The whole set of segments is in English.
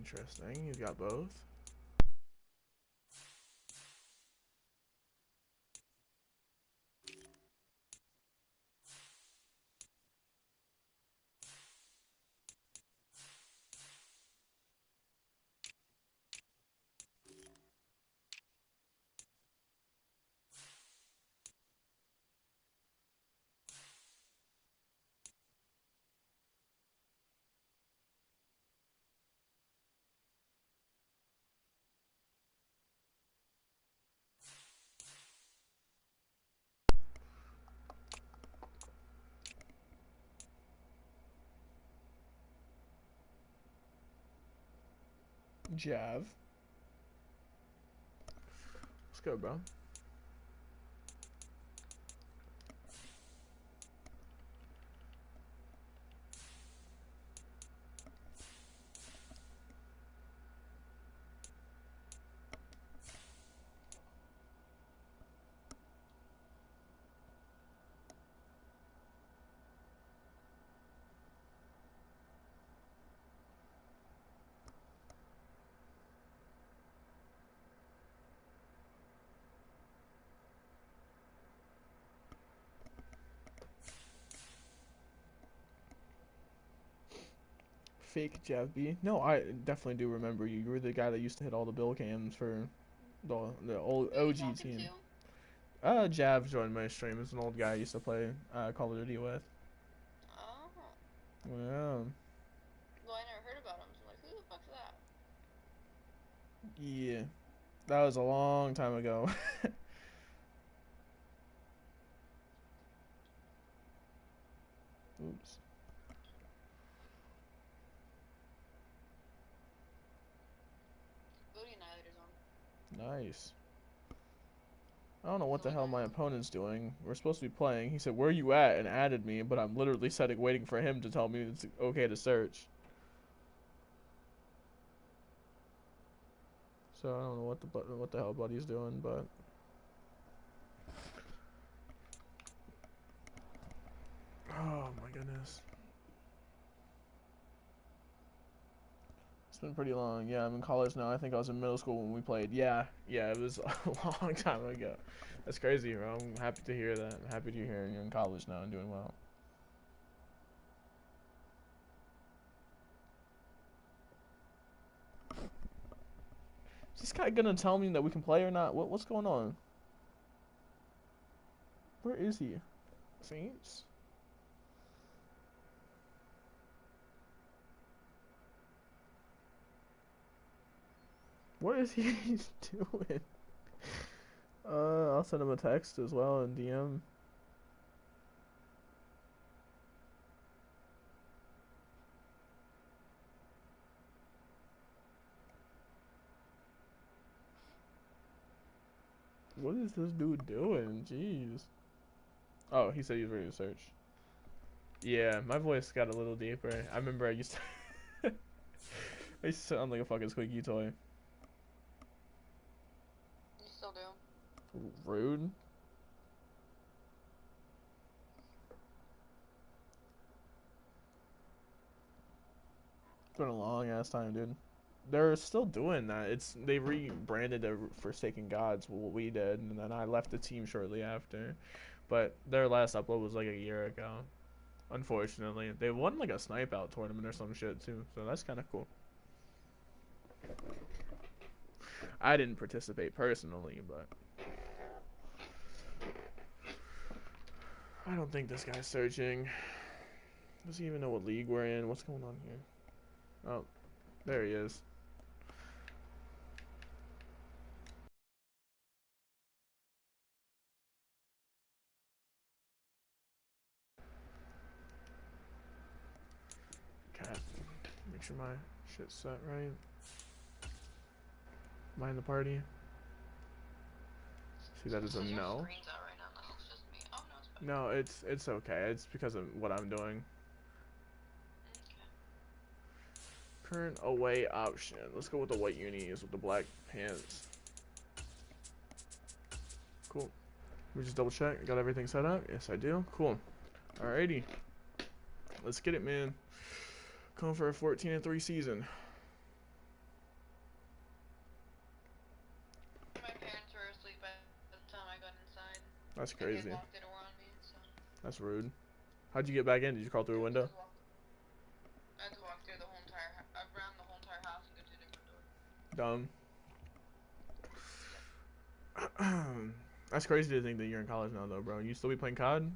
Interesting. He's got both. Jav. Let's go, bro. Fake Jav B. No, I definitely do remember you. You were the guy that used to hit all the bill cams for the old Who are you OG talking team. to? Jav joined my stream. It's an old guy I used to play Call of Duty with. Oh. Yeah. Well, I never heard about him, so I'm like, who the fuck's that? Yeah. That was a long time ago. Oops. Booty Annihilator's on. Nice. I don't know He's what the the only hell guy my on. opponent's doing. We're supposed to be playing. He said, "Where you at?" and added me, but I'm literally setting, waiting for him to tell me it's okay to search. So I don't know what the hell Buddy's doing, but oh my goodness, it's been pretty long. Yeah, I'm in college now. I think I was in middle school when we played. Yeah, yeah, it was a long time ago. That's crazy, bro. I'm happy to hear that. I'm happy to hear you're in college now and doing well. Is this guy gonna tell me that we can play or not? What's going on? Where is he? Saints? What is he doing? I'll send him a text as well in DM. What is this dude doing? Jeez. Oh, he said he was ready to search. Yeah, my voice got a little deeper. I remember I used to I used to sound like a fucking squeaky toy. You still do. Rude. It's been a long ass time, dude. They're still doing that. They rebranded it Forsaken Gods, what we did, and then I left the team shortly after. But their last upload was like a year ago. Unfortunately, they won like a snipe out tournament or some shit too, so that's kind of cool. I didn't participate personally, but I don't think this guy's searching. Does he even know what league we're in? What's going on here? Oh, there he is. Cat. Make sure my shit's set right. Mind the party. See, that is a Says your no. screen's out right now, unless it's just me. Oh, no, it's better. No, it's okay. It's because of what I'm doing. Okay. Current away option. Let's go with the white unis with the black pants. Cool. Let me just double check. I got everything set up. Yes, I do. Cool. Alrighty. Let's get it, man. Going for a 14-3 season. That's They crazy. locked the door on me, so That's rude. How'd you get back in? Did you crawl through a window? I had to walk through the whole entire, around the whole entire house and go to a different door. Dumb. Yep. That's crazy to think that you're in college now, though, bro. You still be playing COD?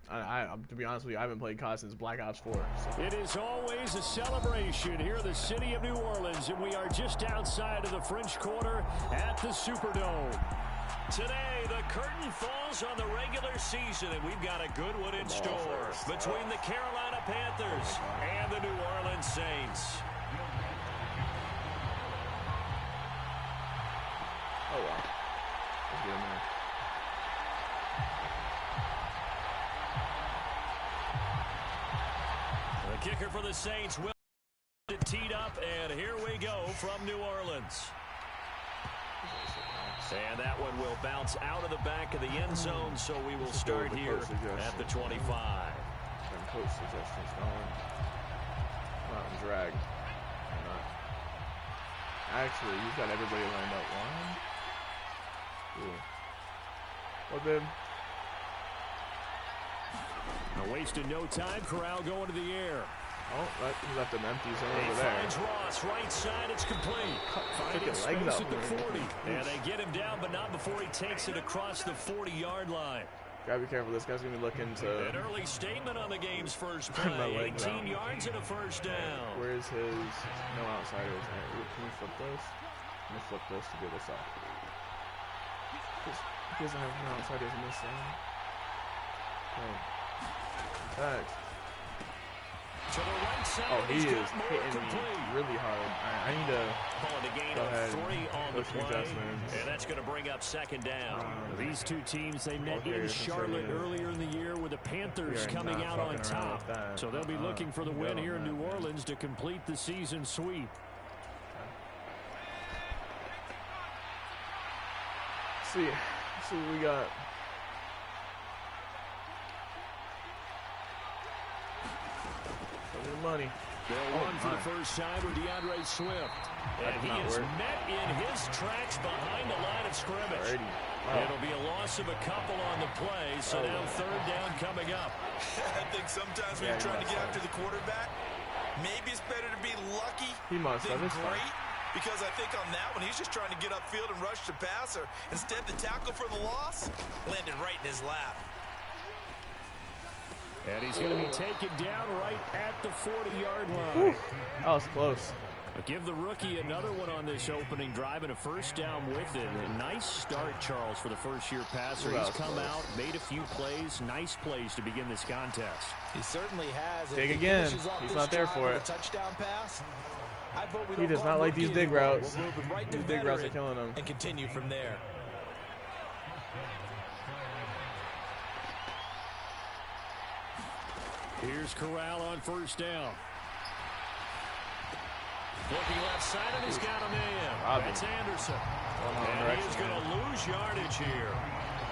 To be honest with you, I haven't played COD since Black Ops 4. So. It is always a celebration here in the city of New Orleans, and we are just outside of the French Quarter at the Superdome. Today, the curtain falls on the regular season, and we've got a good one in store between the Carolina Panthers and the New Orleans Saints. Oh, wow. Let's get in there. The kicker for the Saints will be teed up, and here we go from New Orleans. And that one will bounce out of the back of the end zone, so we will start here at the 25. Coach suggestions going. Not in drag. Not. Actually, you've got everybody lined up. One. Ooh. What, babe? Now wasting no time, Corral going to the air. Oh, he left them empty zone He over there. finds Ross, right side, it's complete. Finding space at the 40. And they get him down, but not before he takes it across the 40-yard line. Gotta be careful. This guy's gonna be looking to. An early statement on the game's first play. 18 yards and a first down. Where's his no outsiders? Can we flip this? Let me flip this to get this up. He doesn't have no outsiders in this zone. Oh. Thanks. To the right side, oh, he is hitting me really hard. I need to go ahead and go Justyn. And that's going to bring up second down. These two teams, they met in Charlotte earlier in the year with the Panthers coming out on top. So they'll be looking for the win here in New Orleans to complete the season sweep. Let's see what we got. Money. They'll run for the first time with DeAndre Swift. And he is met in his tracks behind the line of scrimmage. It'll be a loss of a couple on the play, so now third down coming up. I think sometimes when you're trying to get after the quarterback, maybe it's better to be lucky than great. Because I think on that one, he's just trying to get upfield and rush the passer. Instead, the tackle for the loss landed right in his lap. And he's going to be taken down right at the 40-yard line. Whew. That was close. But give the rookie another one on this opening drive and a first down with it. A nice start, Charles, for the first-year passer. He's come out, made a few plays, nice plays to begin this contest. He certainly has. Dig again. He's not there for it. Touchdown pass. He does not like these dig routes. These dig routes are killing him. And continue from there. Here's Corral on first down. Looking left side, and he's got a man. That's Anderson. And he's going to lose yardage here.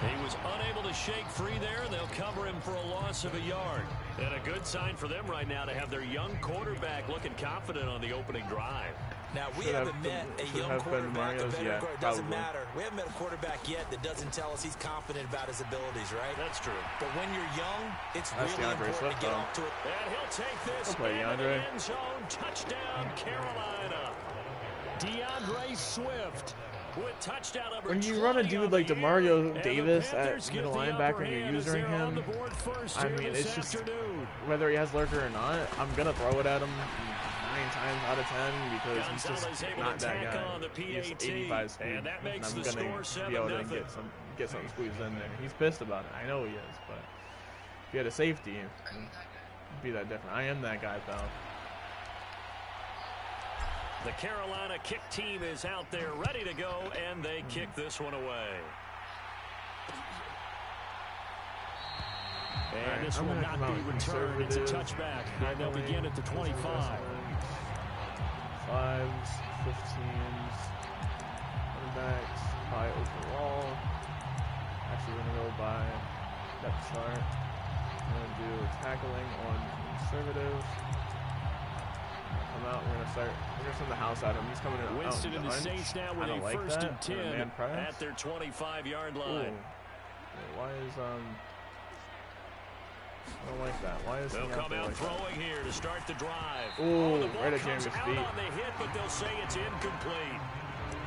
He was unable to shake free there, and they'll cover him for a loss of a yard. And a good sign for them right now to have their young quarterback looking confident on the opening drive. Now, we haven't met a young quarterback, it doesn't matter. We haven't met a quarterback yet that doesn't tell us he's confident about his abilities, right? That's true. But when you're young, it's really important to get off to it. And he'll take this into the end zone. Touchdown, Carolina. DeAndre Swift with touchdown number 20. When you run a dude like DeMario Davis at middle linebacker and you're using him, I mean, it's just, whether he has lurker or not, I'm going to throw it at him 9 times out of 10 because he's just not that guy. He's 85 speed, and I'm going to be able to get something squeezed in there. He's pissed about it. I know he is, but if he had a safety, it'd be that different. I am that guy, pal. The Carolina kick team is out there ready to go, and they kick this one away. And this will not be returned. It's a touchback, and they'll begin at the 25. 5s, 15s, running backs, by overall. Actually, we're going to go by depth chart. We're going to do tackling on conservative. Come out, we're going to send the house at him. He's coming in. Winston and the Saints now with a first and 10 at their 25-yard line. Why is I don't like that. Why is they'll come out like throwing here to start the drive. Oh, the ball right at comes Jeremy's out feet. on the hit, but they'll say it's incomplete.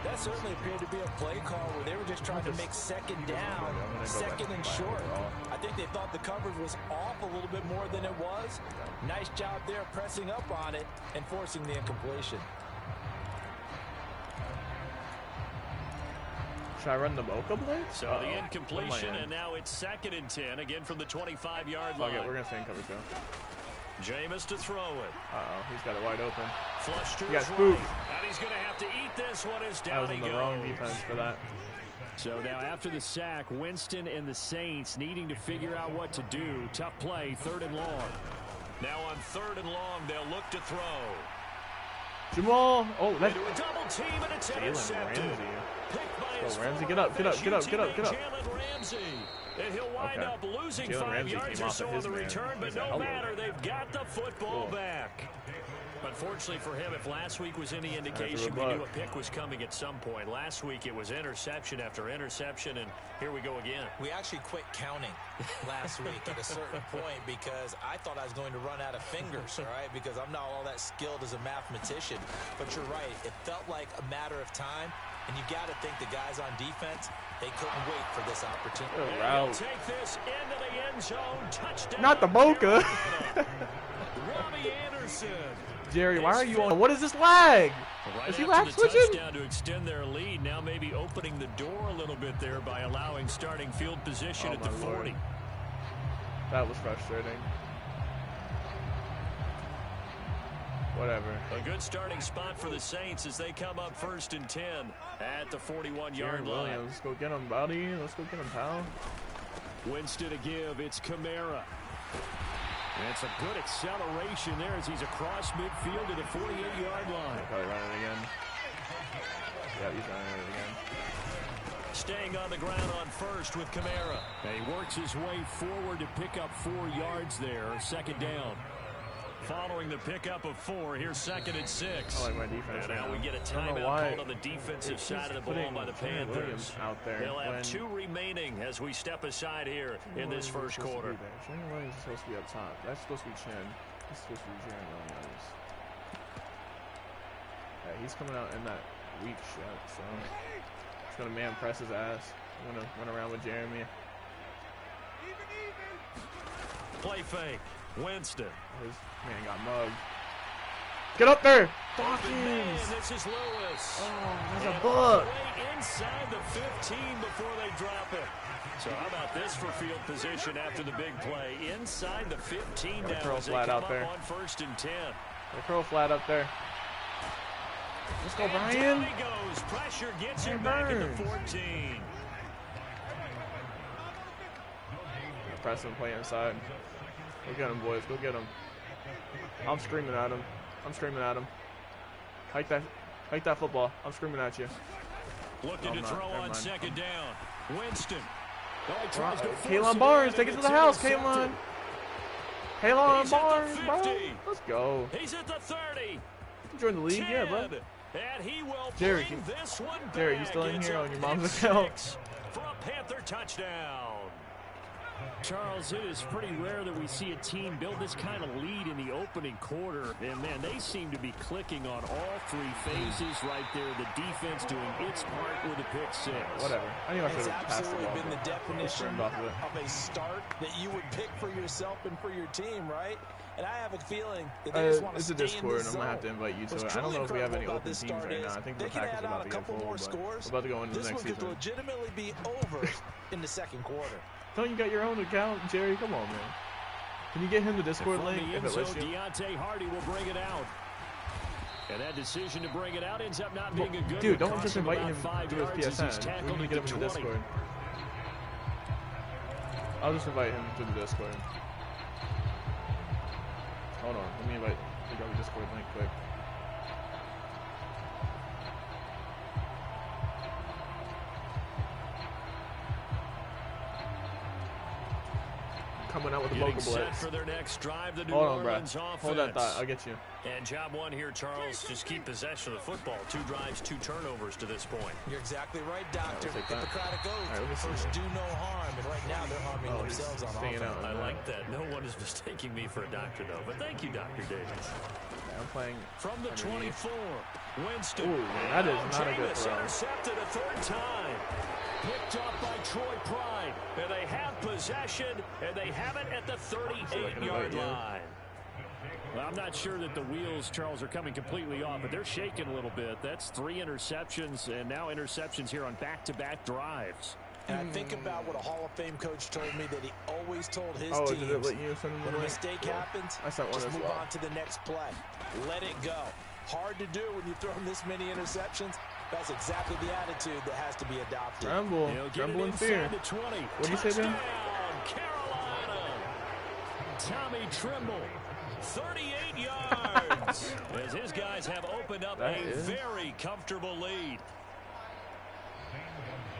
That certainly appeared to be a play call where they were just trying to make second down, second and short. I think they thought the coverage was off a little bit more than it was. Nice job there pressing up on it and forcing the incompletion. Should I run the Mocha blitz? So the incompletion, and now it's 2nd and 10, again from the 25-yard line. Okay, we're going to stay in cover 2. Jameis to throw it. He's got it wide open. Flush to He got his spooked. right, and he's going to have to eat this one as I down was he on the goes. wrong defense for that. So now after the sack, Winston and the Saints needing to figure out what to do. Tough play, 3rd and long. Now on 3rd and long, they'll look to throw. Jamal. Oh, that's They do a double team, and it's intercepted. Ramsey. Picked by his Ramsey, get up, get up, get up, get up, get up. Jalen Ramsey. And he'll wind up losing 5 yards or so on the return, but no matter, they've got the football back. Unfortunately for him, if last week was any indication, we knew a pick was coming at some point. Last week it was interception after interception, and here we go again. We actually quit counting last week at a certain point because I thought I was going to run out of fingers, all right, because I'm not all that skilled as a mathematician. But you're right. It felt like a matter of time, and you got to think the guys on defense, they couldn't wait for this opportunity. Take this into the end zone. Touchdown. Not the Mocha. Robbie Anderson. Jerry, why are you on? What is this lag? Is he lag switching? Touchdown to extend their lead. Now maybe opening the door a little bit there by allowing starting field position at the 40. Lord. That was frustrating. Whatever. A good starting spot for the Saints as they come up 1st and 10 at the 41-yard line. Let's go get him, buddy. Let's go get him, pal. Winston to give. It's Kamara. And it's a good acceleration there as he's across midfield to the 48-yard line. Probably running again. Yeah, he's running it again. Staying on the ground on 1st with Kamara. And he works his way forward to pick up 4 yards there. 2nd down. Following the pickup of 4, here's 2nd and 6. I like my defense. And now we get a timeout called on the defensive side of the ball by the Panthers. Out there. They'll have 2 remaining as we step aside here in this first quarter. Jalen Williams is supposed to be up top. That's supposed to be Chin. This is supposed to be Jalen Williams. Yeah, he's coming out in that weak shot, so he's gonna man press his ass. I'm gonna run around with Jeremy. Play fake. Winston. His man got mugged. Get up there! Dawkins! This is Lewis. Oh, there's a bug. Inside the 15 before they drop it. So how about this for field position after the big play? Inside the 15 now curl as they flat come out up there. on 1st and 10. They curl flat up there. Let's go, Brian. Down he goes. Pressure gets him back at the 14. Press him, play inside. Go get him, boys. Go get him. I'm screaming at him. I'm screaming at him. Hike that football. I'm screaming at you. Looking to throw on 2nd down. Winston. Kalen Barnes, take it to the house, Kalen. Kalen Barnes, bro. Let's go. He's at the 30. Join the league, yeah, bro. And he will Jerry, bring this one back. Jerry, you still in It's here a on your mom's pick account? six for a Panther touchdown. Charles, it is pretty rare that we see a team build this kind of lead in the opening quarter. And, man, they seem to be clicking on all 3 phases right there. The defense doing its part with a pick 6. Whatever. I think I should It's have passed the absolutely ball. been the definition Off of it. of a start that you would pick for yourself and for your team, right? And I have a feeling that they just want to It's a stay Discord. in this I'm going to have to zone. invite you to What's it. I don't know if we have any truly open teams incredible right about now. I think this the start package is is about they to can get add on a couple full, more but scores. we're about to go into the This next one could season. legitimately be over in the 2nd quarter. Don't you got your own account, Jerry? Come on, man. Can you get him the Discord link if it lets you? Deontay Hardy will bring it out. And that decision to bring it out ends up not being a good Dude, one. don't just invite him to his He's PSN. tackled We need to get him in the Discord. I'll just invite him to the Discord. Hold on, let me invite the Discord link quick. coming out with the Boca Blitz. For their next drive, the New Hold on, Orleans bro. offense. Hold that thought. I'll get you. And job one here, Charles, just keep possession of the football. 2 drives, 2 turnovers to this point. You're exactly right, Doctor. Yeah, Hippocratic oath. Right, First, do no harm. And right now, they're harming themselves on offense. I like that. No one is mistaking me for a doctor, though. But thank you, Dr. Davis. I'm playing from the 24. Winston. Ooh, that is not a good throw. Intercepted a 3rd time. Picked up by Troy Pride. And they have possession, and they have it at the 38-yard line. Well, I'm not sure that the wheels, Charles, are coming completely off, but they're shaking a little bit. That's 3 interceptions, and now interceptions here on back-to-back drives. And I think about what a Hall of Fame coach told me that he always told his teams, when a mistake happens, just move on to the next play. Let it go. Hard to do when you throw this many interceptions. That's exactly the attitude that has to be adopted. Tremble in fear. What do you say, Ben? Carolina. Tommy Tremble. 38 yards. As his guys have opened up a very comfortable lead.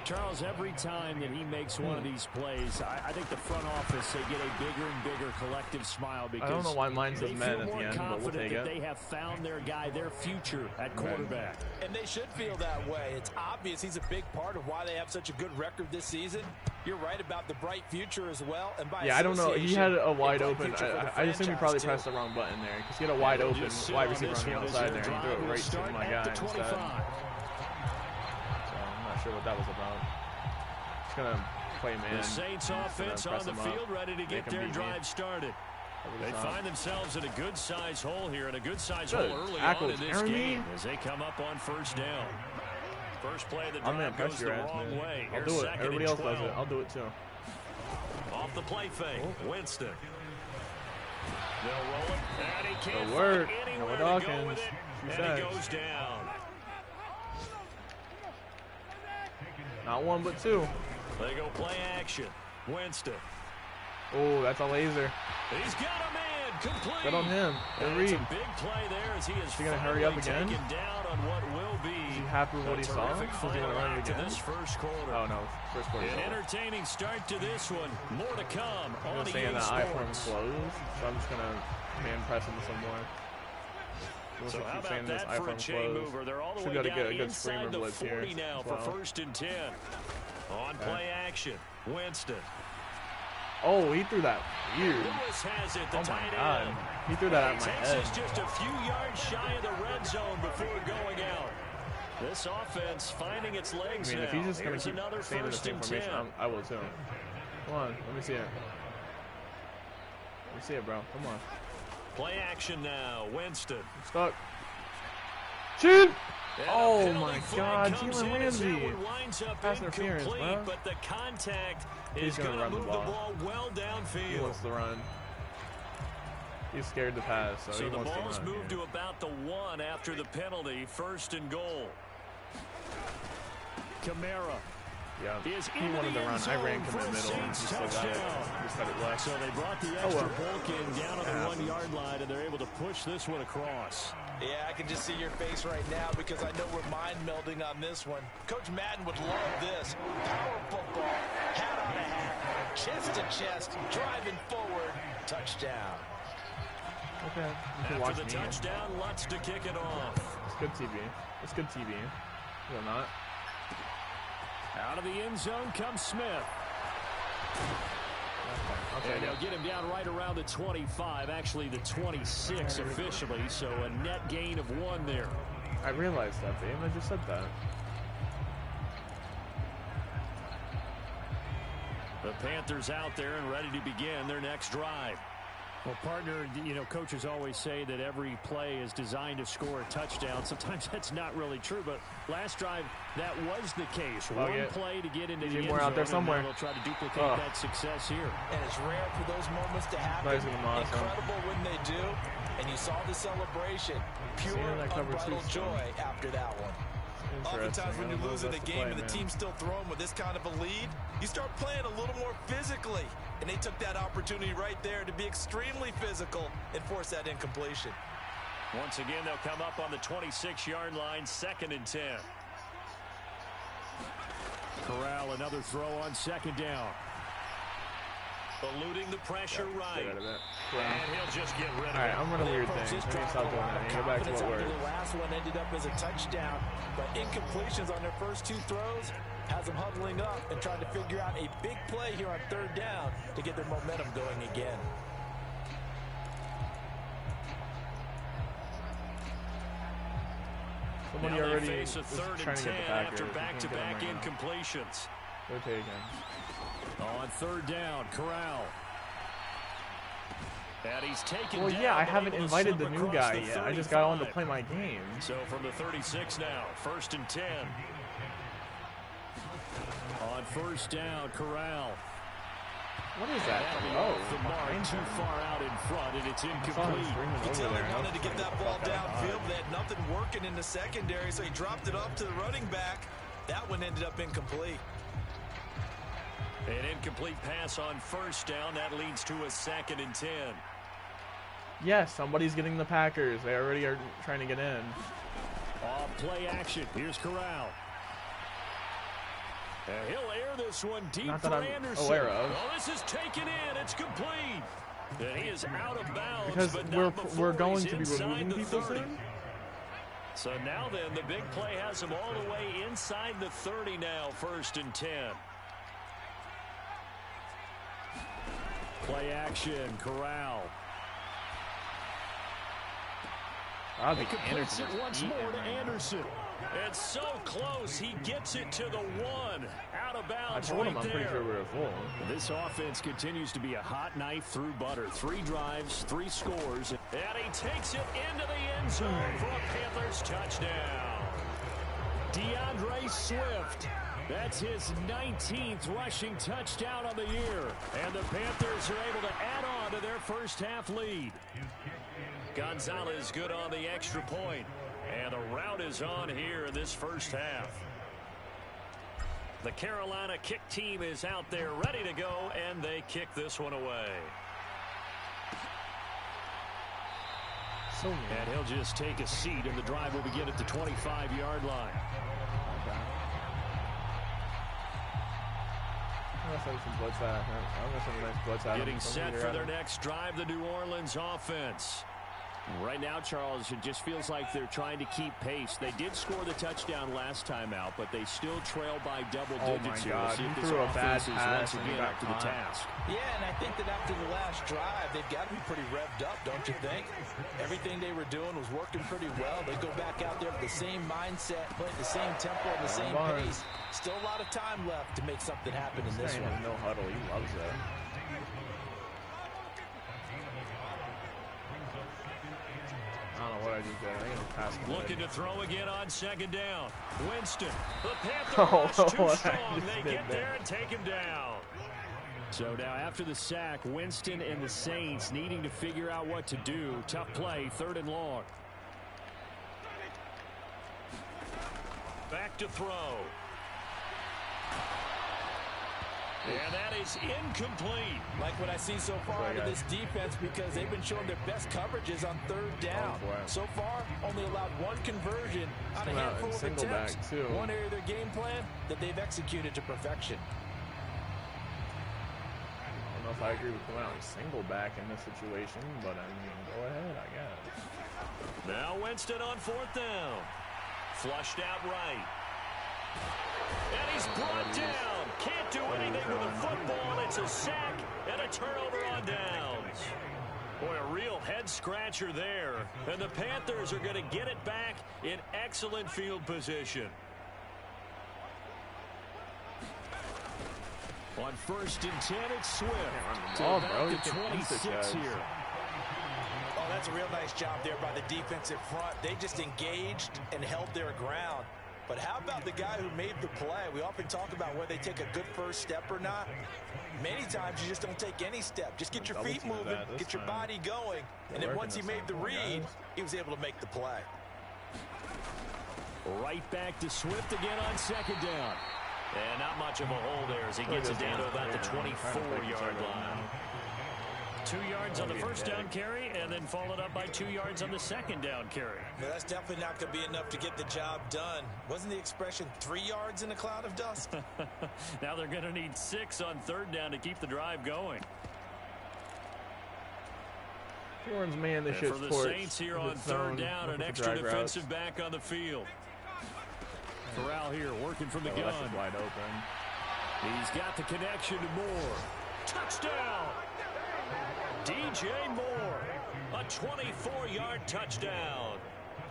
Charles, every time that he makes one of these plays, I think the front office, they get a bigger and bigger collective smile because I don't know why mine says men at the end, but we'll take it. They have found their guy, their future at quarterback. And they should feel that way. It's obvious he's a big part of why they have such a good record this season. You're right about the bright future as well. And by I don't know. He had a wide open. I assume he probably pressed the wrong button there because he had a wide open wide receiver on the outside there and he threw it right to my guy instead. Sure what that was about. Just gonna play man. The Saints offense on the field, ready to get their drive started. They find themselves in a good-sized hole here, and a good-sized hole early on in this game as they come up on 1st down. First play of the drive goes the wrong way. I'll do it. Everybody else does it. I'll do it too. Off the play fake, Winston. They'll roll it, and he can't work. find anywhere Noah to go with it, and he goes down. Not 1, but 2. They go play action. Winston. Oh, that's a laser. He's got a man complete. Good on him. It's a big play there as he is going to hurry up again? Down on what will be. Is he happy with what he saw? Is he going to run it again? This first quarter. Oh, no. First quarter. An entertaining start to this one. More to come on the saying that I-form closed, so I'm just going to man press him some more. So how about that for a chain mover? They're all the way down inside the 40 now for 1st and 10. On play action, Winston. Oh, he threw that weird. Lewis has it, the tight end. He threw that at my head. Texas just a few yards shy of the red zone before going out. This offense finding its legs now. If he's just going to keep another staying in the same formation, I will too. Come on, let me see it. Let me see it, bro. Come on. Play action now, Winston. Stuck. Shoot! Oh my God, Jalen Ramsey. Pass interference, bro. But the contact is going to move the ball well downfield. He wants to run. He's scared to pass, so he the wants to run. ball's moved to about the 1 after the penalty. 1st and goal. Camara. Yeah, he wanted to run. I ran from the middle. He still got it. Just got it left. So they brought the extra bulk in down on the 1-yard line, and they're able to push this one across. Yeah, I can just see your face right now because I know we're mind melding on this one. Coach Madden would love this. Power football, hat on a hat, chest to chest, driving forward, touchdown. Okay, you can After watch the me. touchdown, Lutz to kick it off. It's good TV. It's good TV. Will not. Out of the end zone comes Smith. Okay, and they'll get him down right around the 25, actually the 26 officially, so a net gain of 1 there. I realized that, babe. I just said that. The Panthers out there and ready to begin their next drive. Well, partner, you know, coaches always say that every play is designed to score a touchdown. Sometimes that's not really true, but last drive, that was the case. One play to get into the end zone, out there somewhere. They'll try to duplicate that success here. And it's rare for those moments to happen. Incredible when they do. And you saw the celebration. Pure, unbridled joy after that one. Oftentimes when you're losing the game and the team's still throwing with this kind of a lead, you start playing a little more physically. And they took that opportunity right there to be extremely physical and force that incompletion. Once again, they'll come up on the 26-yard line, 2nd and 10. Corral, another throw on 2nd down. Eluding the pressure right. And he'll just get rid of it. Alright, I'm running weird things. Let me stop doing that and go back to what works. The last one ended up as a touchdown, but incompletions on their first 2 throws has them huddling up and trying to figure out a big play here on 3rd down to get their momentum going again. Somebody already face a 3rd and 10 after back-to-back incompletions. Rotate again. On 3rd down, Corral. And he's taken well, yeah, I haven't invited the new guy yet. I just got on to play my game. So from the 36 now, 1st and 10. On 1st down, Corral. What is that? Oh, the mark too far out in front, and it's incomplete. He wanted to get that ball downfield. They had nothing working in the secondary, so he dropped it off to the running back. That one ended up incomplete. An incomplete pass on 1st down. That leads to a 2nd and 10. Yes, somebody's getting the Packers. They already are trying to get in. Off play action. Here's Corral. He'll air this one deep for Anderson. Aware of. Oh, this is taken in. It's complete. And he is out of bounds. Because we're going to be removing people soon. So now then, the big play has him all the way inside the 30 now. 1st and 10. Play action, Corral. He completes it once more to Anderson. It's so close. He gets it to the 1. Out of bounds. I told him I'm pretty sure we were full. This offense continues to be a hot knife through butter. 3 drives, 3 scores. And he takes it into the end zone for a Panthers touchdown. DeAndre Swift. That's his 19th rushing touchdown of the year. And the Panthers are able to add on to their first half lead. Gonzalez good on the extra point. And the route is on here in this first half. The Carolina kick team is out there ready to go, and they kick this one away. And he'll just take a seat, and the drive will begin at the 25-yard line. Getting set for their next drive, the New Orleans offense. Right now, Charles, it just feels like they're trying to keep pace. They did score the touchdown last time out, but they still trail by double digits here. God. See if this threw offense a is bad once again up to the task. Yeah, and I think that after the last drive, they've got to be pretty revved up, don't you think? Everything they were doing was working pretty well. They go back out there with the same mindset, playing the same tempo and the same pace. Still a lot of time left to make something happen in this one. No huddle. He loves that. I don't know what I just did. I'm gonna pass him. Looking to throw again on 2nd down. Winston. The Panthers too strong. They get there and take him down. So now after the sack, Winston and the Saints needing to figure out what to do. Tough play, 3rd and long. Back to throw. And that is incomplete. Like what I see so far out of this defense, because they've been showing their best coverages on 3rd down. So far, only allowed 1 conversion on a handful of attempts. One area of their game plan that they've executed to perfection. I don't know if I agree with coming out with single back in this situation, but I mean, go ahead, I guess. Now Winston on 4th down. Flushed out right. And he's brought down. Can't do anything with the football. It's a sack and a turnover on downs. Boy, a real head-scratcher there. And the Panthers are going to get it back in excellent field position. On 1st and 10, it's Swift. Oh, bro, to 26 here. Oh, that's a real nice job there by the defensive front. They just engaged and held their ground. But how about the guy who made the play? We often talk about whether they take a good first step or not. Many times you just don't take any step. Just get your feet moving, get your body going. And then once he made the read, he was able to make the play. Right back to Swift again on 2nd down. And not much of a hole there as he gets it down to about the 24-yard line. 2 yards on the first down carry, and then followed up by 2 yards on the second down carry. No, that's definitely not going to be enough to get the job done. Wasn't the expression 3 yards in a cloud of dust? Now they're going to need 6 on third down to keep the drive going. Horns, man, this shit's for the Saints here on third down, an extra defensive back on the field. Corral here working from the gun. That's wide open. He's got the connection to Moore. Touchdown! DJ Moore, a 24-yard touchdown.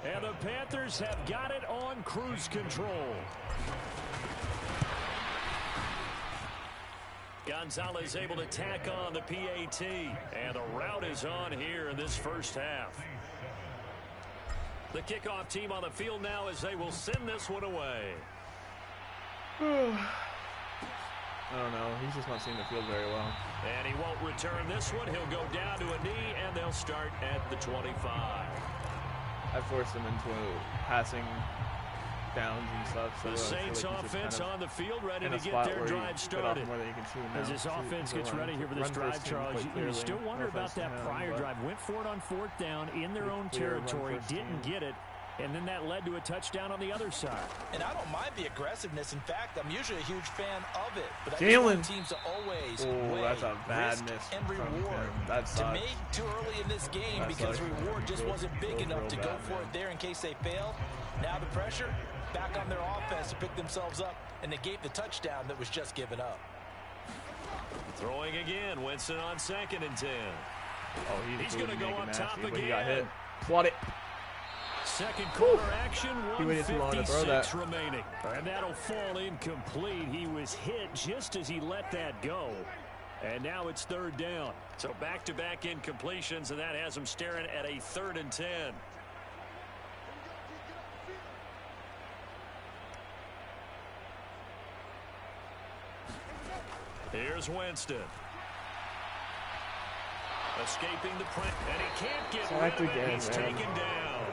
And the Panthers have got it on cruise control. Gonzalez able to tack on the PAT. And the route is on here in this first half. The kickoff team on the field now as they will send this one away. I don't know. He's just not seeing the field very well. And he won't return this one. He'll go down to a knee, and they'll start at the 25. I forced him into passing downs and stuff. So the Saints offense on the field ready to get their drive started. As this offense gets ready here for this drive, Charles, you still wonder about that prior drive. Went for it on fourth down in their own territory, didn't get it. And then that led to a touchdown on the other side. And I don't mind the aggressiveness. In fact, I'm usually a huge fan of it. But Jalen. Teams are always that's a bad miss and reward. To me, too early in this game because the reward just wasn't big enough to go for it there in case they failed. Now the pressure back on their offense to pick themselves up and negate the touchdown that was just given up. Throwing again, Winston on 2nd and 10. Oh, he's going to go up top again. He got hit. Plot it. Second quarter action, 1:56 remaining. And that'll fall incomplete. He was hit just as he let that go. And now it's third down. So back-to-back incompletions, and that has him staring at a 3rd and 10. Here's Winston. Escaping the press, and he can't get rid of it. He's taken down.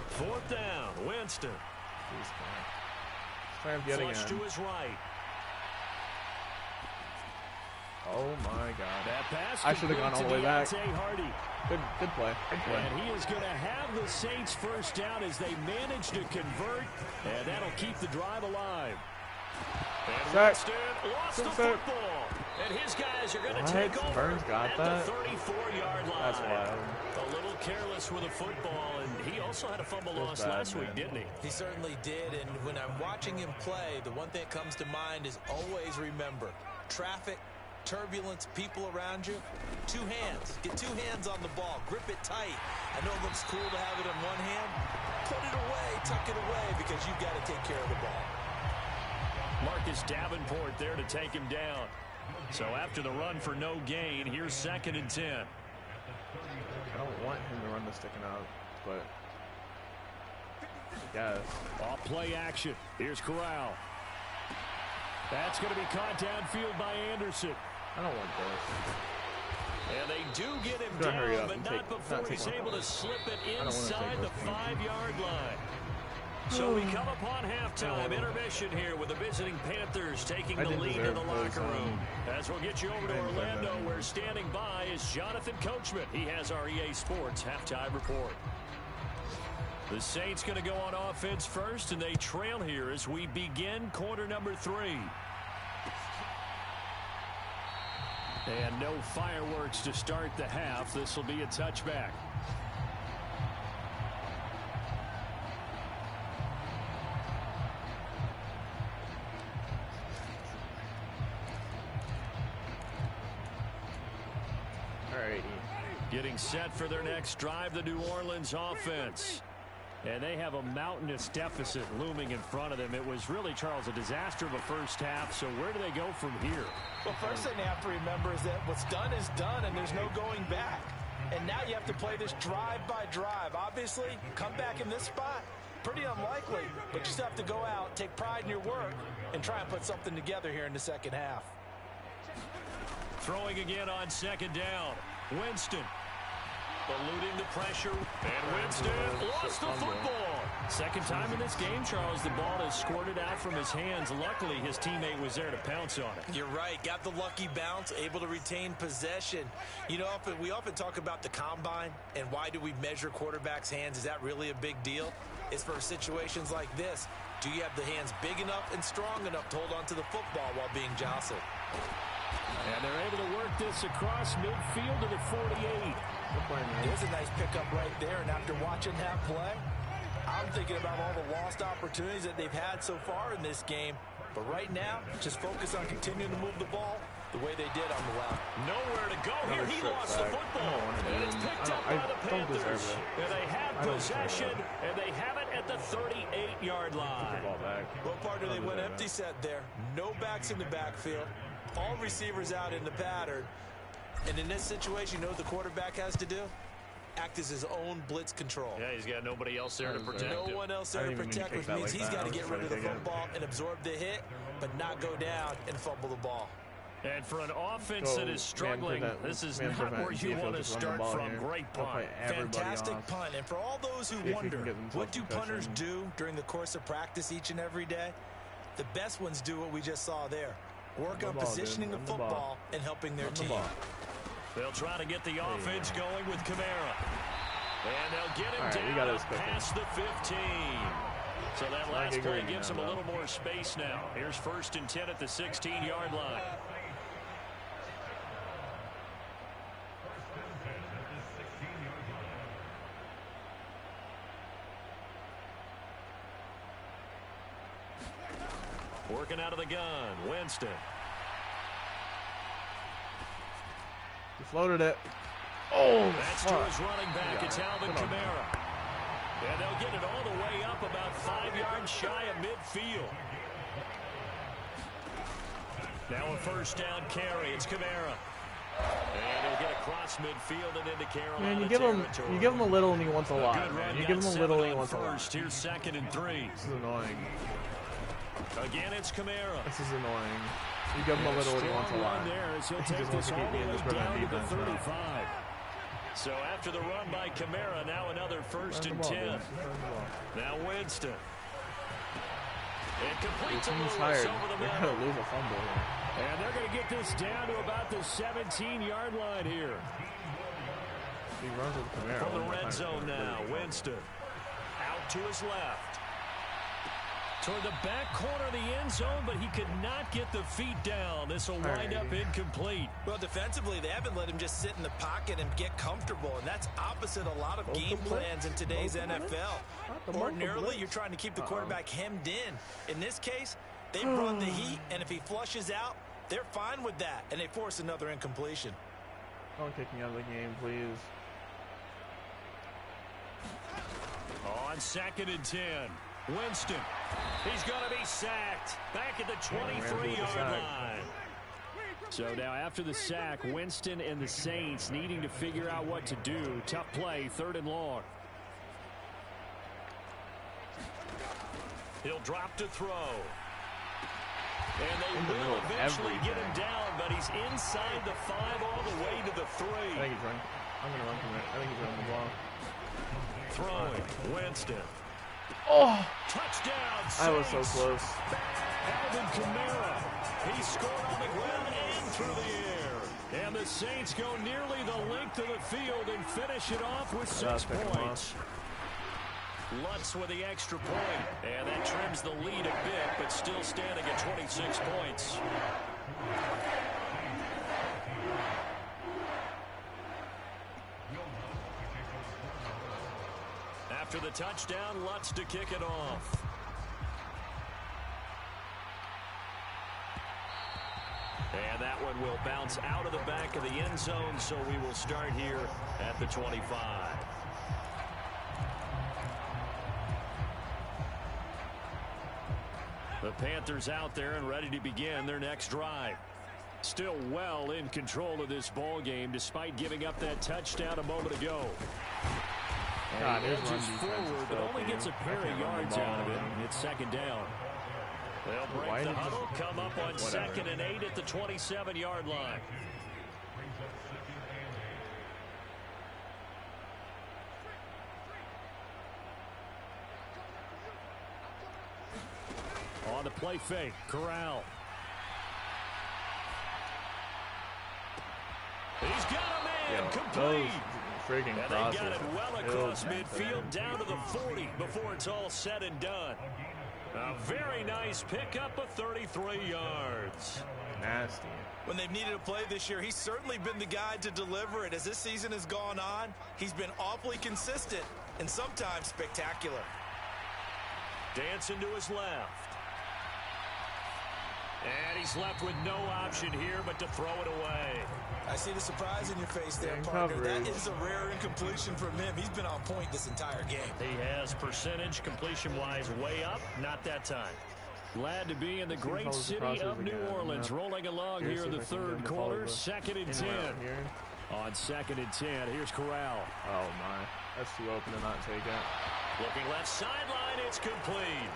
Fourth down, Winston. Flush to his right. Oh my God! That pass I should have gone all the way back. Hardy. Good play. Good play. And he is going to have the Saints first down as they manage to convert, and that'll keep the drive alive. And Winston lost the football, and his guys are going to take over at the 34-yard line. That's wild. A little careless with a football, and he also had a fumble loss last week, didn't he? He certainly did, and when I'm watching him play, the one thing that comes to mind is always remember, traffic, turbulence, people around you, 2 hands. Get 2 hands on the ball. Grip it tight. I know it looks cool to have it in one hand. Put it away, tuck it away, because you've got to take care of the ball. Marcus Davenport there to take him down. So after the run for no gain, here's 2nd and 10. I don't want him to run the sticking out, but I guess. Off play action. Here's Corral. That's going to be caught downfield by Anderson. I don't want this. And they do get him down, but not before he's able to slip it inside the 5-yard line. So we come upon halftime intermission here with the visiting Panthers taking the lead in the locker room. As we'll get you over to Orlando, where standing by is Jonathan Coachman. He has our EA Sports halftime report. The Saints going to go on offense first, and they trail here as we begin quarter number 3. And no fireworks to start the half. This will be a touchback. Getting set for their next drive, the New Orleans offense. And they have a mountainous deficit looming in front of them. It was really, Charles, a disaster of a first half. So where do they go from here? Well, first thing they have to remember is that what's done is done, and there's no going back. And now you have to play this drive by drive. Obviously, come back in this spot, pretty unlikely. But you still have to go out, take pride in your work, and try and put something together here in the second half. Throwing again on 2nd down. Winston. Eluding the pressure, and Winston lost the football. Second time in this game, Charles, the ball has squirted out from his hands. Luckily, his teammate was there to pounce on it. You're right. Got the lucky bounce, able to retain possession. You know, we often talk about the combine and why do we measure quarterbacks' hands. Is that really a big deal? It's for situations like this. Do you have the hands big enough and strong enough to hold on to the football while being jostled? And they're able to work this across midfield to the 48. There's a nice pickup right there, and after watching that play, I'm thinking about all the lost opportunities that they've had so far in this game. But right now, just focus on continuing to move the ball the way they did on the left. Nowhere to go here. He lost the football. And it's picked up by the Panthers. And they have possession, and they have it at the 38-yard line. Well, partner, they went empty set there. No backs in the backfield. All receivers out in the pattern. And in this situation, you know what the quarterback has to do? Act as his own blitz control. Yeah, he's got nobody else there to protect him. No one else there to protect, which means he's got to get rid of the football and absorb the hit, but not go down and fumble the ball. And for an offense that is struggling, this is not where you want to start from. Great punt. Fantastic punt. And for all those who wonder, what do punters do during the course of practice each and every day? The best ones do what we just saw there. Work on positioning the football and helping their team. They'll try to get the offense going with Kamara. And they'll get him down past the 15. So that last play gives him a little more space now. Here's 1st and 10 at the 16-yard line. Working out of the gun, Winston. He floated it. Oh, that's to his running back. It's Alvin Kamara. And they'll get it all the way up about 5 yards shy of midfield. Now a 1st down carry. It's Kamara. And he'll get across midfield and into Carolina. Man, you give him a little and he wants a lot. Man. You give him a little and he wants a lot. Here's 2nd and 3. This is annoying. Again, it's Kamara. This is annoying. You give him a little and he wants a lot. There as he'll take this all the way down to the 35. So after the run by Kamara, now another 1st and 10. Now Winston. And completes a Lewis over the middle. They're going to lose a fumble here. And they're going to get this down to about the 17-yard line here. He runs with Kamara. From the red zone now, Winston. Out to his left. Toward the back corner of the end zone, but he could not get the feet down. This will wind up incomplete. Well, defensively, they haven't let him just sit in the pocket and get comfortable, and that's opposite a lot of game plans in today's NFL. Ordinarily, you're trying to keep the quarterback hemmed in. In this case, they brought the heat, and if he flushes out, they're fine with that, and they force another incompletion. Don't kick me out of the game, please. On 2nd and 10. Winston. He's going to be sacked back at the 23-yard line. So now after the sack, Winston and the Saints needing to figure out what to do. Tough play, 3rd and long. He'll drop to throw. And they will eventually get him down, but he's inside the 5 all the way to the 3. I think he's running. I'm going to run from it. I think he's running the ball. Throwing. Winston. Oh! Touchdown, Saints. I was so close. Alvin Kamara. He scored on the ground and through the air. And the Saints go nearly the length of the field and finish it off with 6 points. Lutz with the extra point. And that trims the lead a bit, but still standing at 26 points. After the touchdown, Lutz to kick it off. And that one will bounce out of the back of the end zone, so we will start here at the 25. The Panthers out there and ready to begin their next drive. Still well in control of this ball game despite giving up that touchdown a moment ago. God, he edges forward, but only gets a pair of yards out of it. It's 2nd down. They'll break the huddle, come up on 2nd and 8 at the 27-yard line. On the play fake, Corral. He's got a man complete. Freaking and they got it well across midfield down to the 40 before it's all said and done. A very nice pickup of 33 yards. Nasty. When they've needed a play this year, he's certainly been the guy to deliver it. As this season has gone on, he's been awfully consistent and sometimes spectacular. Dancing to his left. And he's left with no option here but to throw it away. I see the surprise in your face there, partner. That is a rare incompletion from him. He's been on point this entire game. He has percentage completion-wise way up. Not that time. Glad to be in the great city of New Orleans. Rolling along here in the third quarter. 2nd and 10. On 2nd and 10, here's Corral. Oh, my. That's too open to not take it. Looking left sideline, it's complete.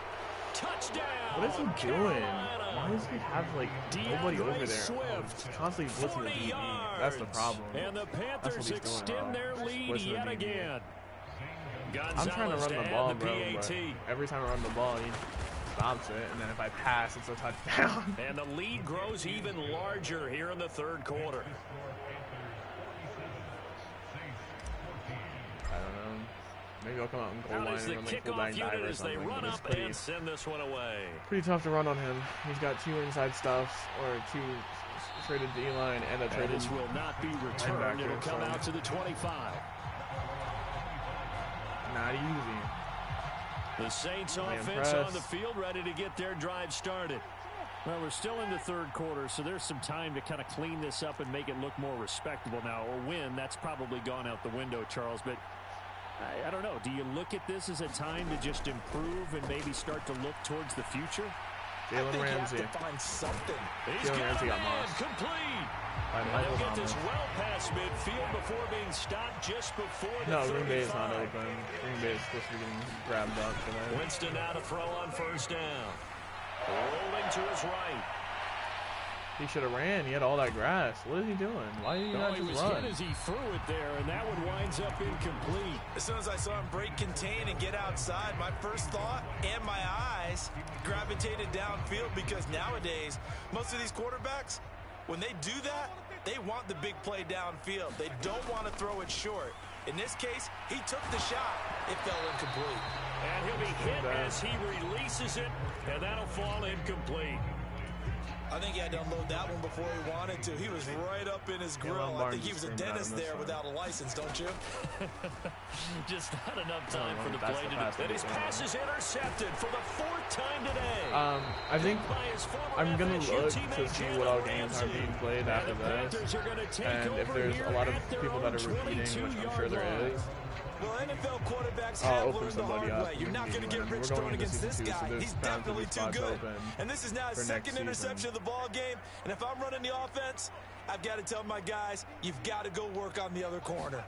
Touchdown! What is he doing? Why does he have, like, nobody over there? Swift, constantly blitzing the DB. That's the problem. And the Panthers extend their lead yet again. I'm trying to run the ball, bro, but every time I run the ball, he stops it, and then if I pass, it's a touchdown. And the lead grows even larger here in the third quarter. I don't know. Maybe I'll come out and goal line and run like fullback dive or something. They run up and send this one away. Pretty tough to run on him. He's got 2 inside stuffs, or 2 traded D-line and a traded. This will not be returned. It'll come out to the 25. Not easy. The Saints offense on the field, ready to get their drive started. Well, we're still in the third quarter, so there's some time to kind of clean this up and make it look more respectable now. Or win, that's probably gone out the window, Charles. But I don't know. Do you look at this as a time to just improve and maybe start to look towards the future? Jalen Ramsey. You have to find something. Jalen Ramsey got lost. Complete. And they'll get this well past midfield before being stopped just before the 35. Green Bay is not open. Green Bay is supposed to be getting grabbed up today. Winston now to throw on first down. Rolling to his right. He should have ran. He had all that grass. What is he doing? Why did he not just run? Hit as he threw it there, and that one winds up incomplete. As soon as I saw him break contain and get outside, my first thought and my eyes gravitated downfield, because nowadays, most of these quarterbacks, when they do that, they want the big play downfield. They don't want to throw it short. In this case, he took the shot. It fell incomplete. And he'll be hit as he releases it, and that'll fall incomplete. I think he had to unload that one before he wanted to. He was right up in his grill. I think he was a dentist there without a license, don't you? Just not enough time for the play to do. And his pass is intercepted for the 4th time today. I think I'm going to look to see what all games are being played after this. And if there's a lot of people that are repeating, which I'm sure there is, well, NFL quarterbacks have learned the hard way. You're not going to get rich throwing against this guy. He's definitely too good. And this is now his 2nd interception of the ball game. And if I'm running the offense, I've got to tell my guys, you've got to go work on the other corner.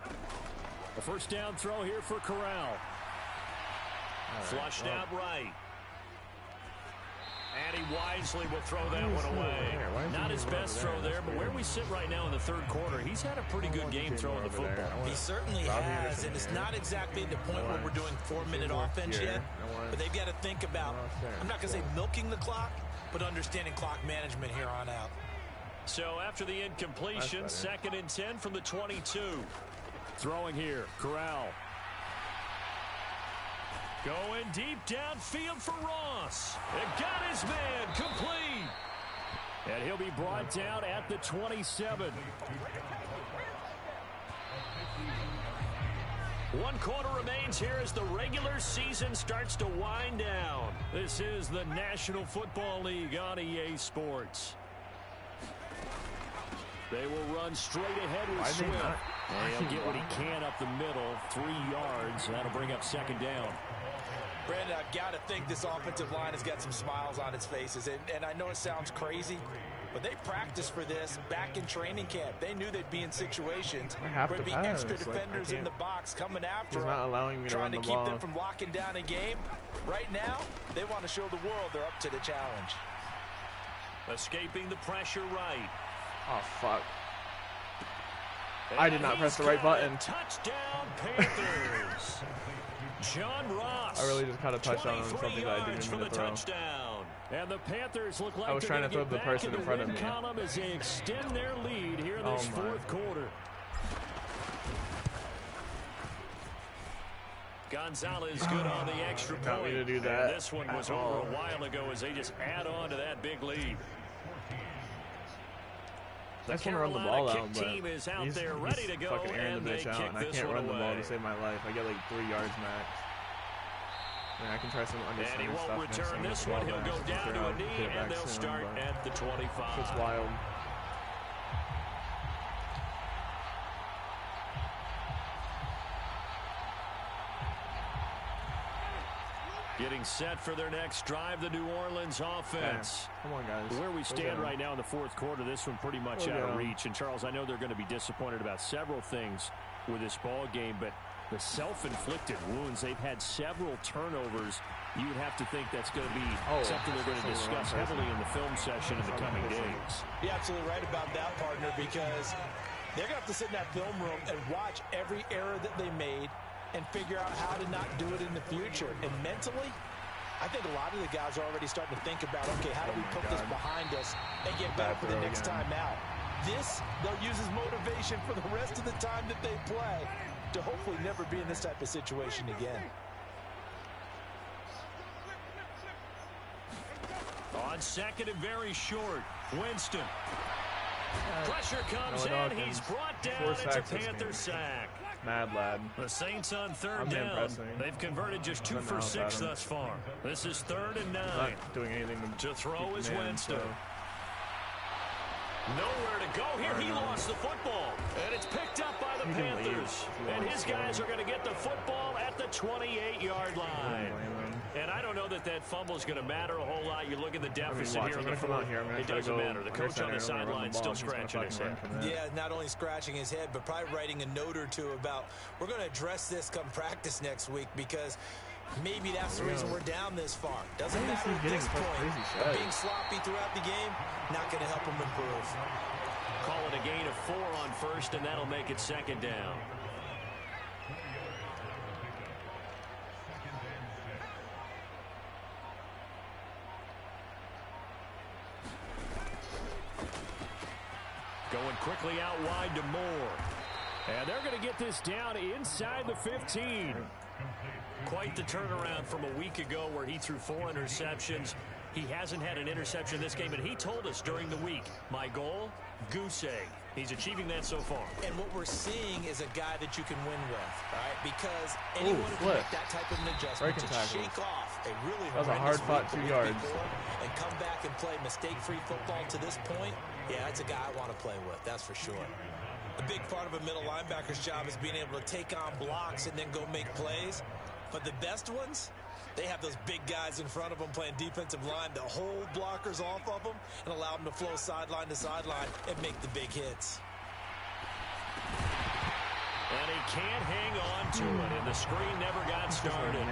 A first down throw here for Corral. Flushed out right. And he wisely will throw that one away. Not his best throw there, but where we sit right now in the third quarter, he's had a pretty good game throwing the football. He certainly has, and it's not exactly the point where we're doing 4-minute offense yet, but they've got to think about, I'm not going to say milking the clock, but understanding clock management here on out. So after the incompletion, 2nd and 10 from the 22. Throwing here, Corral. Going deep downfield for Ross. It got his man complete. And he'll be brought down at the 27. 1 quarter remains here as the regular season starts to wind down. This is the National Football League on EA Sports. They will run straight ahead with Swift. And he'll get what he can up the middle, 3 yards. That'll bring up 2nd down. Brandon, I've got to think this offensive line has got some smiles on its faces. And I know it sounds crazy, but they practiced for this back in training camp. They knew they'd be in situations where there'd be extra defenders in the box coming after them, trying to keep them from locking down a game. Right now, they want to show the world they're up to the challenge. Escaping the pressure right. Oh, fuck. I did not press the right button. Touchdown, Panthers. John Ross. I really just caught a touchdown on something that I didn't mean to throw. Touchdown. And the Panthers look like I was trying to throw the person in front of me. Column as they extend their lead here in this fourth quarter. Gonzalez good on the extra point. Got me to do that. And this one was over a while ago as they just add on to that big lead. The Carolina kick team is out there ready to go, fucking airing the bitch out, and I can't run the ball to save my life. I get like 3 yards max. And I can try some understanding stuff. And he won't return this one. He'll go down to a knee, and they'll start at the 25. It's wild. Getting set for their next drive, the New Orleans offense. Come on, guys. Where we stand right now in the fourth quarter, this one pretty much out of reach. And, Charles, I know they're going to be disappointed about several things with this ball game, but the self-inflicted wounds, they've had several turnovers. You would have to think that's going to be something they're going to discuss heavily in the film session in the coming days. You're absolutely right about that, partner, because they're going to have to sit in that film room and watch every error that they made and figure out how to not do it in the future. And mentally, I think a lot of the guys are already starting to think about, okay, how do we put this behind us and get better for the next time out? This, they'll use as motivation for the rest of the time that they play to hopefully never be in this type of situation again. On second and very short, Winston. Pressure comes in. He's brought down. It's a Panther sack. Mad lad. The Saints on third down. They've converted just 2 for 6 thus far. This is 3rd and 9. Not doing anything to throw is Winston. Nowhere to go here. He lost the football. And it's picked up by the Panthers. And his guys are going to get the football at the 28-yard line. And I don't know that that fumble is going to matter a whole lot. You look at the deficit here in the fourth. It doesn't matter. The coach on the sideline still scratching his head. Yeah, not only scratching his head, but probably writing a note or two about, we're going to address this come practice next week because maybe that's the reason we're down this far. Doesn't matter at this point. But being sloppy throughout the game, not going to help him improve. Call it a gain of 4 on first, and that'll make it 2nd down. Going quickly out wide to Moore. And they're going to get this down inside the 15. Quite the turnaround from a week ago where he threw 4 interceptions. He hasn't had an interception this game, and he told us during the week, my goal, goose egg. He's achieving that so far. And what we're seeing is a guy that you can win with, all right? Because anyone who can make that type of an adjustment to shake off a really hard-fought 2 yards and come back and play mistake-free football to this point, yeah, that's a guy I want to play with, that's for sure. A big part of a middle linebacker's job is being able to take on blocks and then go make plays. But the best ones, they have those big guys in front of them playing defensive line to hold blockers off of them and allow them to flow sideline to sideline and make the big hits. And he can't hang on to it, and the screen never got started.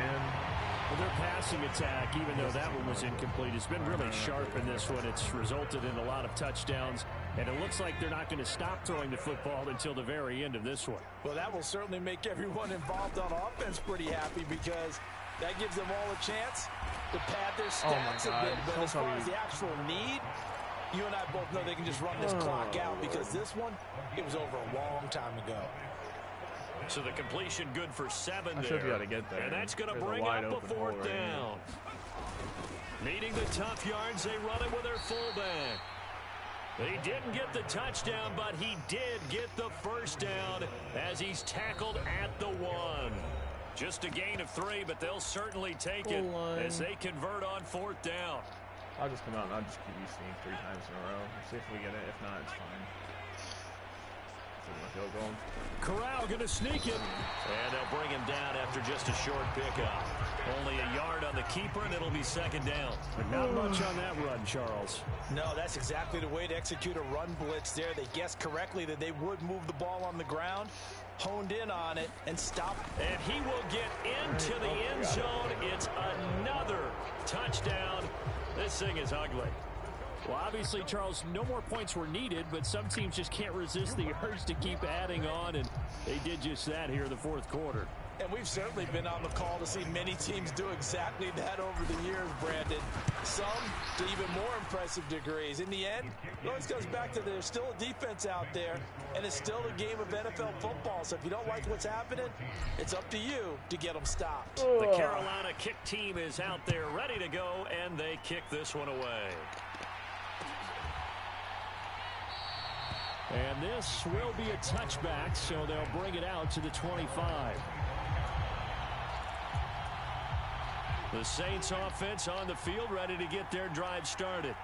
Well, their passing attack, even though that one was incomplete, has been really sharp in this one. It's resulted in a lot of touchdowns, and it looks like they're not going to stop throwing the football until the very end of this one. Well, that will certainly make everyone involved on offense pretty happy because that gives them all a chance to pad their stats a bit. But as far as the actual need, you and I both know they can just run this clock out because this one, it was over a long time ago. So the completion good for 7 there. I should be able to get there. And that's going to bring up a 4th down. Needing the tough yards, they run it with their fullback. He didn't get the touchdown, but he did get the 1st down as he's tackled at the 1. Just a gain of 3, but they'll certainly take it as they convert on 4th down. I'll just come out and I'll just keep using 3 times in a row. See if we get it. If not, it's fine. Corral going to sneak it. And they'll bring him down after just a short pickup. Only a yard on the keeper, and it'll be 2nd down. But not much on that run, Charles. No, that's exactly the way to execute a run blitz there. They guessed correctly that they would move the ball on the ground, honed in on it, and stopped. And he will get into the end zone. It's another touchdown. This thing is ugly. Well, obviously, Charles, no more points were needed, but some teams just can't resist the urge to keep adding on, and they did just that here in the 4th quarter. And we've certainly been on the call to see many teams do exactly that over the years, Brandon. Some to even more impressive degrees. In the end, it always comes back to there's still a defense out there, and it's still a game of NFL football. So if you don't like what's happening, it's up to you to get them stopped. The Carolina kick team is out there ready to go, and they kick this one away. And this will be a touchback, so they'll bring it out to the 25. The Saints offense on the field ready to get their drive started.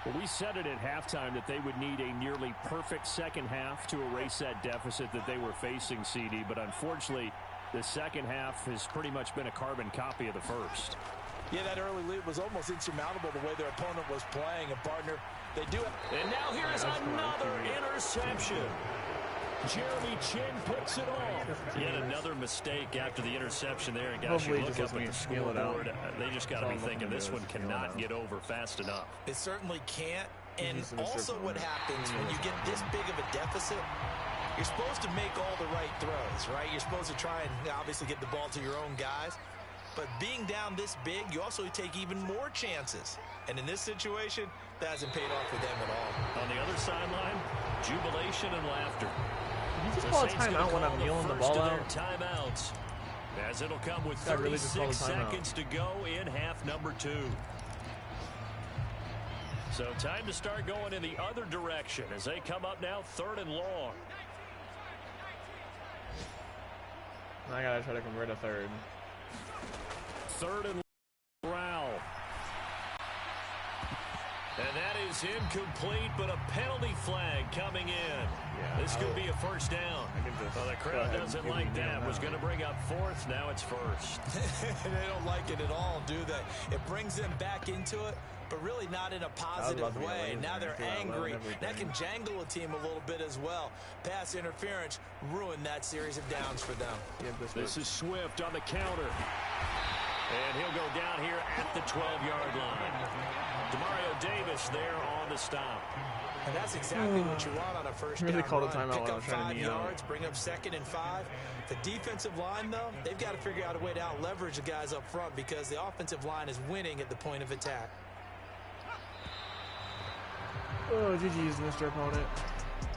Well, we said it at halftime that they would need a nearly perfect second half to erase that deficit that they were facing, CD. But unfortunately, the second half has pretty much been a carbon copy of the first. Yeah, that early lead was almost insurmountable the way their opponent was playing. And, partner, they do it. And now here's another interception. Jeremy Chin picks it off. Yet another mistake after the interception there. And guys, you look up at the scoreboard. They just got to be thinking this one cannot get over fast enough. It certainly can't. And also what happens when you get this big of a deficit, you're supposed to make all the right throws, right? You're supposed to try and obviously get the ball to your own guys. But being down this big, you also take even more chances. And in this situation, that hasn't paid off for them at all. On the other sideline, jubilation and laughter. You just call a timeout when I'm kneeling the ball out. Timeouts, as it'll come with 36 seconds to go in half number 2. So time to start going in the other direction as they come up now 3rd and long. I gotta try to convert a 3rd. 3rd and Rowell. And that is incomplete, but a penalty flag coming in. Yeah, this could be a first down. Well, the crowd doesn't like that. Was going to bring up 4th. Now it's 1st. They don't like it at all, do they? It brings them back into it, but really not in a positive way. Now they're angry. That can jangle a team a little bit as well. Pass interference ruined that series of downs for them. This is Swift on the counter. And he'll go down here at the 12-yard line. Demario Davis there on the stop. And that's exactly what you want on a first down run. Pick up 5 yards, bring up 2nd and 5. The defensive line, though, they've got to figure out a way to out-leverage the guys up front because the offensive line is winning at the point of attack. Oh, GG's, Mr. Opponent.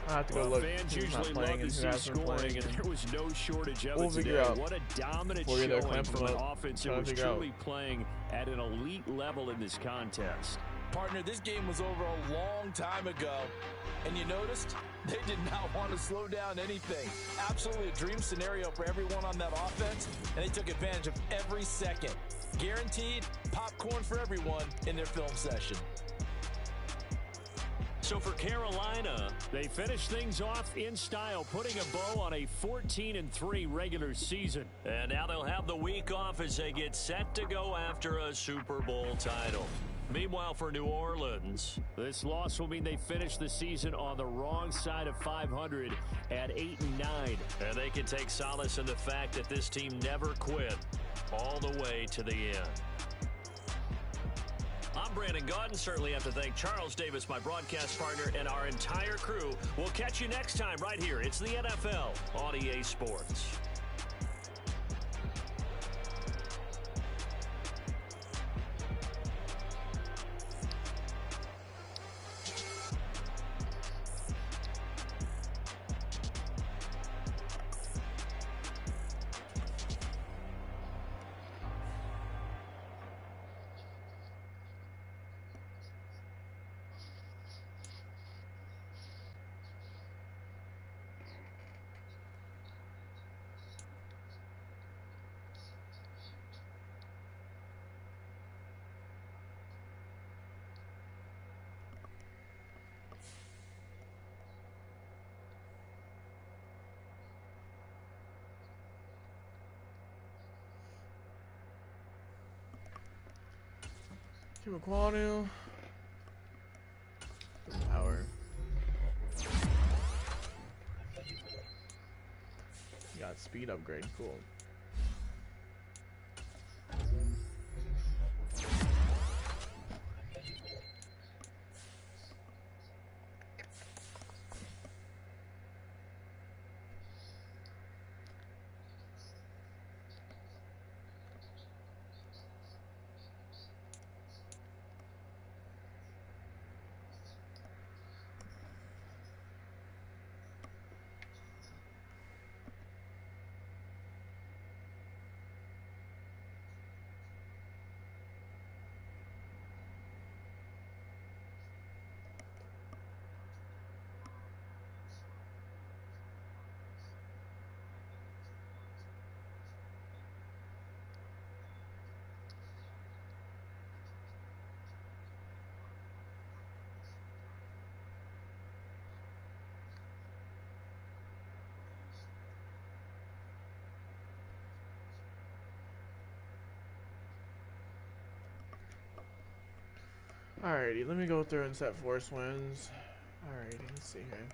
I have to go look. Fans usually love to see scoring, and there was no shortage of it today. What a dominant showing from an offense that was truly playing at an elite level in this contest. Partner, this game was over a long time ago, and you noticed they did not want to slow down anything. Absolutely a dream scenario for everyone on that offense, and they took advantage of every second. Guaranteed popcorn for everyone in their film session. So for Carolina, they finish things off in style, putting a bow on a 14-3 regular season. And now they'll have the week off as they get set to go after a Super Bowl title. Meanwhile, for New Orleans, this loss will mean they finish the season on the wrong side of 500 at 8-9. And they can take solace in the fact that this team never quit all the way to the end. I'm Brandon Gaudin. Certainly have to thank Charles Davis, my broadcast partner, and our entire crew. We'll catch you next time right here. It's the NFL on EA Sports. Quadu. Power. Got speed upgrade. Cool. Alrighty, let me go through and set force wins. Alrighty, let's see here.